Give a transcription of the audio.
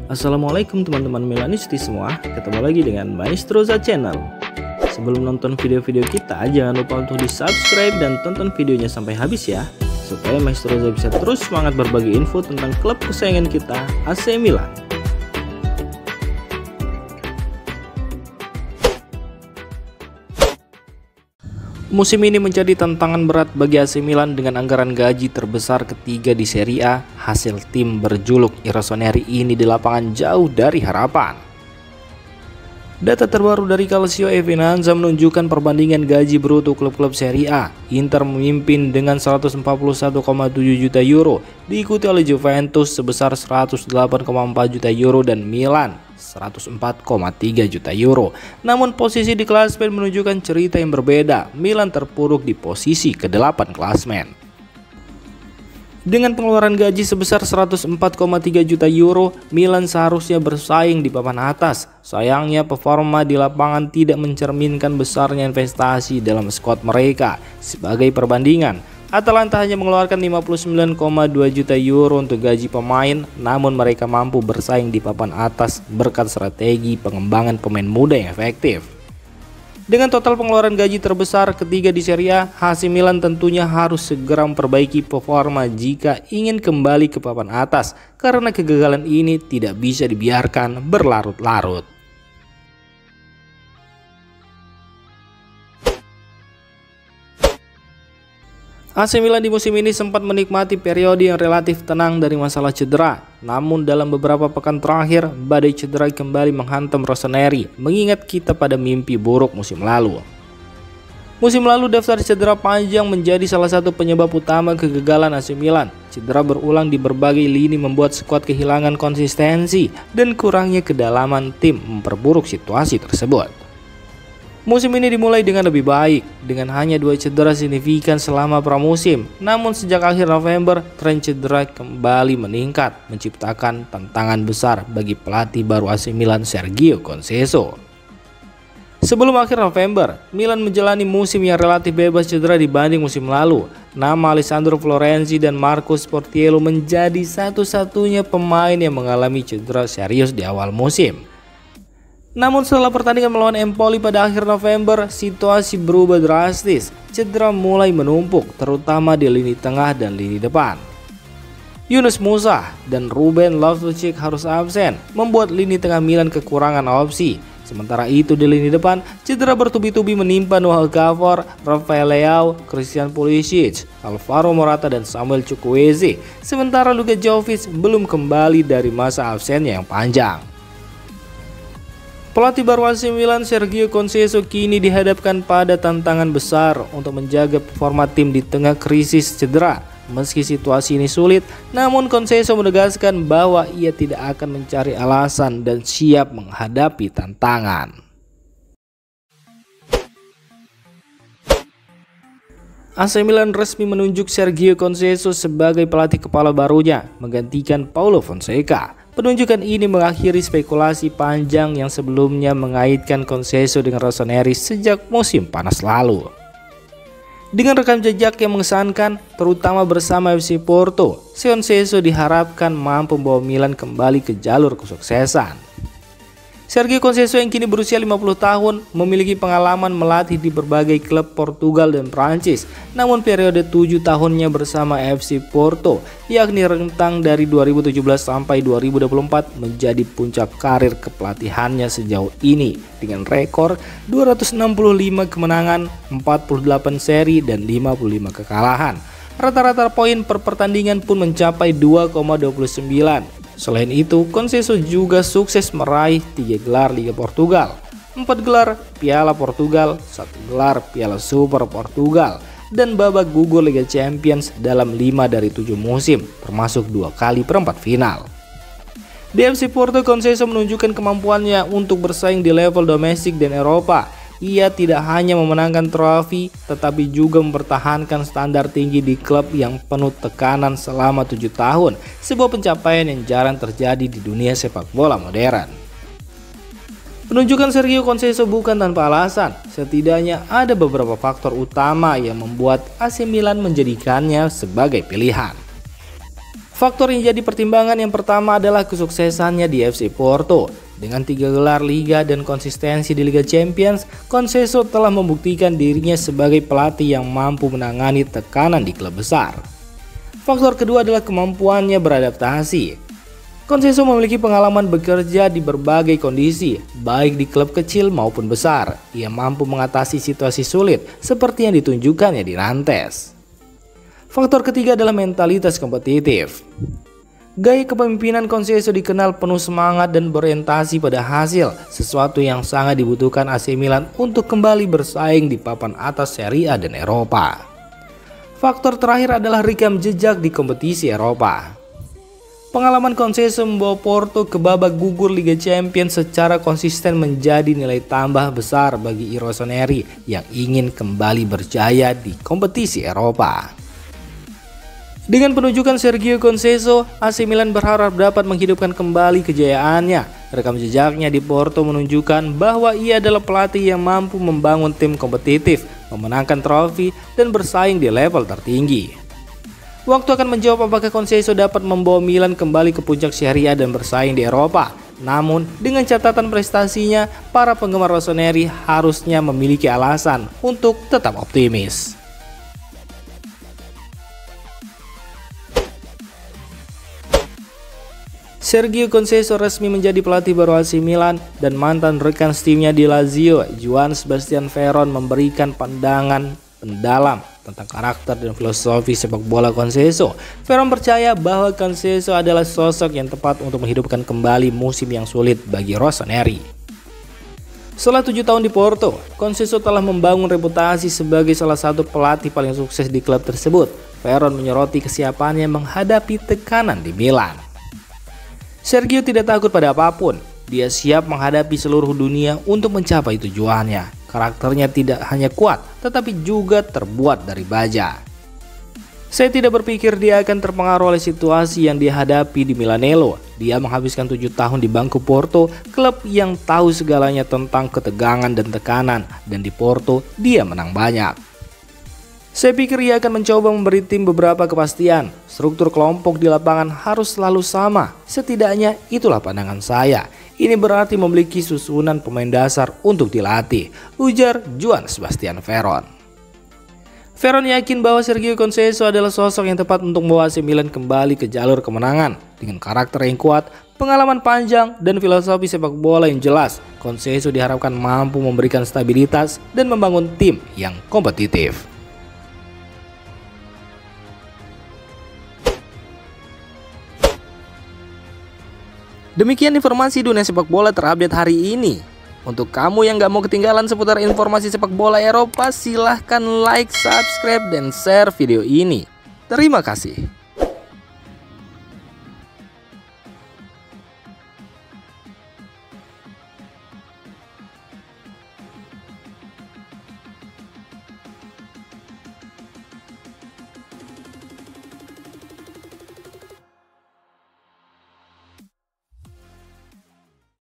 Assalamualaikum teman-teman Milanisti semua, ketemu lagi dengan Maestroza Channel. Sebelum nonton video-video kita, jangan lupa untuk di subscribe dan tonton videonya sampai habis ya, supaya Maestroza bisa terus semangat berbagi info tentang klub kesayangan kita, AC Milan. Musim ini menjadi tantangan berat bagi AC Milan dengan anggaran gaji terbesar ketiga di Serie A. Hasil tim berjuluk I Rossoneri ini di lapangan jauh dari harapan. Data terbaru dari Calcio e Finanza menunjukkan perbandingan gaji bruto klub-klub Serie A. Inter memimpin dengan 141,7 juta euro, diikuti oleh Juventus sebesar 108,4 juta euro dan Milan 104,3 juta euro. Namun posisi di klasemen menunjukkan cerita yang berbeda. Milan terpuruk di posisi ke-8 klasemen. Dengan pengeluaran gaji sebesar 104,3 juta euro, Milan seharusnya bersaing di papan atas. Sayangnya performa di lapangan tidak mencerminkan besarnya investasi dalam skuad mereka. Sebagai perbandingan, Atalanta hanya mengeluarkan 59,2 juta euro untuk gaji pemain, namun mereka mampu bersaing di papan atas berkat strategi pengembangan pemain muda yang efektif. Dengan total pengeluaran gaji terbesar ketiga di Serie A, AC Milan tentunya harus segera memperbaiki performa jika ingin kembali ke papan atas, karena kegagalan ini tidak bisa dibiarkan berlarut-larut. AC Milan di musim ini sempat menikmati periode yang relatif tenang dari masalah cedera. Namun dalam beberapa pekan terakhir, badai cedera kembali menghantam Rossoneri, mengingat kita pada mimpi buruk musim lalu. Musim lalu daftar cedera panjang menjadi salah satu penyebab utama kegagalan AC Milan. Cedera berulang di berbagai lini membuat skuad kehilangan konsistensi dan kurangnya kedalaman tim memperburuk situasi tersebut. Musim ini dimulai dengan lebih baik, dengan hanya 2 cedera signifikan selama pramusim. Namun sejak akhir November, tren cedera kembali meningkat, menciptakan tantangan besar bagi pelatih baru AC Milan Sergio Conceição. Sebelum akhir November, Milan menjalani musim yang relatif bebas cedera dibanding musim lalu. Nama Alessandro Florenzi dan Marcos Portiello menjadi satu-satunya pemain yang mengalami cedera serius di awal musim. Namun setelah pertandingan melawan Empoli pada akhir November, situasi berubah drastis. Cedera mulai menumpuk, terutama di lini tengah dan lini depan. Yunus Musa dan Ruben Loftus-Cheek harus absen, membuat lini tengah Milan kekurangan opsi. Sementara itu di lini depan, cedera bertubi-tubi menimpa Noah Okafor, Rafael Leao, Christian Pulisic, Alvaro Morata dan Samuel Chukwueze. Sementara Luka Jovic belum kembali dari masa absennya yang panjang. Pelatih baru AC Milan Sergio Conceição kini dihadapkan pada tantangan besar untuk menjaga performa tim di tengah krisis cedera. Meski situasi ini sulit, namun Conceição menegaskan bahwa ia tidak akan mencari alasan dan siap menghadapi tantangan. AC Milan resmi menunjuk Sergio Conceição sebagai pelatih kepala barunya, menggantikan Paulo Fonseca. Penunjukan ini mengakhiri spekulasi panjang yang sebelumnya mengaitkan Conceição dengan Rossoneri sejak musim panas lalu. Dengan rekam jejak yang mengesankan, terutama bersama FC Porto, Conceição diharapkan mampu membawa Milan kembali ke jalur kesuksesan. Sergio Conceição yang kini berusia 50 tahun memiliki pengalaman melatih di berbagai klub Portugal dan Prancis. Namun periode 7 tahunnya bersama FC Porto, yakni rentang dari 2017 sampai 2024, menjadi puncak karir kepelatihannya sejauh ini dengan rekor 265 kemenangan, 48 seri dan 55 kekalahan. Rata-rata poin per pertandingan pun mencapai 2,29. Selain itu, Conceição juga sukses meraih 3 gelar Liga Portugal, 4 gelar Piala Portugal, 1 gelar Piala Super Portugal, dan babak gugur Liga Champions dalam 5 dari 7 musim, termasuk 2 kali perempat final. Di FC Porto, Conceição menunjukkan kemampuannya untuk bersaing di level domestik dan Eropa. Ia tidak hanya memenangkan trofi, tetapi juga mempertahankan standar tinggi di klub yang penuh tekanan selama 7 tahun, sebuah pencapaian yang jarang terjadi di dunia sepak bola modern. Penunjukan Sergio Conceição bukan tanpa alasan, setidaknya ada beberapa faktor utama yang membuat AC Milan menjadikannya sebagai pilihan. Faktor yang jadi pertimbangan yang pertama adalah kesuksesannya di FC Porto. Dengan 3 gelar Liga dan konsistensi di Liga Champions, Conceição telah membuktikan dirinya sebagai pelatih yang mampu menangani tekanan di klub besar. Faktor kedua adalah kemampuannya beradaptasi. Conceição memiliki pengalaman bekerja di berbagai kondisi, baik di klub kecil maupun besar. Ia mampu mengatasi situasi sulit seperti yang ditunjukkannya di Nantes. Faktor ketiga adalah mentalitas kompetitif. Gaya kepemimpinan Conceição dikenal penuh semangat dan berorientasi pada hasil, sesuatu yang sangat dibutuhkan AC Milan untuk kembali bersaing di papan atas Serie A dan Eropa. Faktor terakhir adalah rekam jejak di kompetisi Eropa. Pengalaman Conceição membawa Porto ke babak gugur Liga Champions secara konsisten menjadi nilai tambah besar bagi I Rossoneri yang ingin kembali berjaya di kompetisi Eropa. Dengan penunjukan Sergio Conceição, AC Milan berharap dapat menghidupkan kembali kejayaannya. Rekam jejaknya di Porto menunjukkan bahwa ia adalah pelatih yang mampu membangun tim kompetitif, memenangkan trofi, dan bersaing di level tertinggi. Waktu akan menjawab apakah Conceição dapat membawa Milan kembali ke puncak Serie A dan bersaing di Eropa. Namun, dengan catatan prestasinya, para penggemar Rossoneri harusnya memiliki alasan untuk tetap optimis. Sergio Conceição resmi menjadi pelatih baru AC Milan dan mantan rekan timnya di Lazio, Joan Sebastian Veron, memberikan pandangan mendalam tentang karakter dan filosofi sepak bola Conceição. Veron percaya bahwa Conceição adalah sosok yang tepat untuk menghidupkan kembali musim yang sulit bagi Rossoneri. Setelah 7 tahun di Porto, Conceição telah membangun reputasi sebagai salah satu pelatih paling sukses di klub tersebut. Veron menyoroti kesiapannya menghadapi tekanan di Milan. Sergio tidak takut pada apapun. Dia siap menghadapi seluruh dunia untuk mencapai tujuannya. Karakternya tidak hanya kuat, tetapi juga terbuat dari baja. Saya tidak berpikir dia akan terpengaruh oleh situasi yang dihadapi di Milanello. Dia menghabiskan 7 tahun di bangku Porto, klub yang tahu segalanya tentang ketegangan dan tekanan. Dan di Porto, dia menang banyak. Saya pikir ia akan mencoba memberi tim beberapa kepastian. Struktur kelompok di lapangan harus selalu sama. Setidaknya itulah pandangan saya. Ini berarti memiliki susunan pemain dasar untuk dilatih, ujar Joan Sebastian Veron. Veron yakin bahwa Sergio Conceição adalah sosok yang tepat untuk membawa AC Milan kembali ke jalur kemenangan. Dengan karakter yang kuat, pengalaman panjang, dan filosofi sepak bola yang jelas, Conceição diharapkan mampu memberikan stabilitas dan membangun tim yang kompetitif. Demikian informasi dunia sepak bola terupdate hari ini. Untuk kamu yang gak mau ketinggalan seputar informasi sepak bola Eropa, silahkan like, subscribe, dan share video ini. Terima kasih.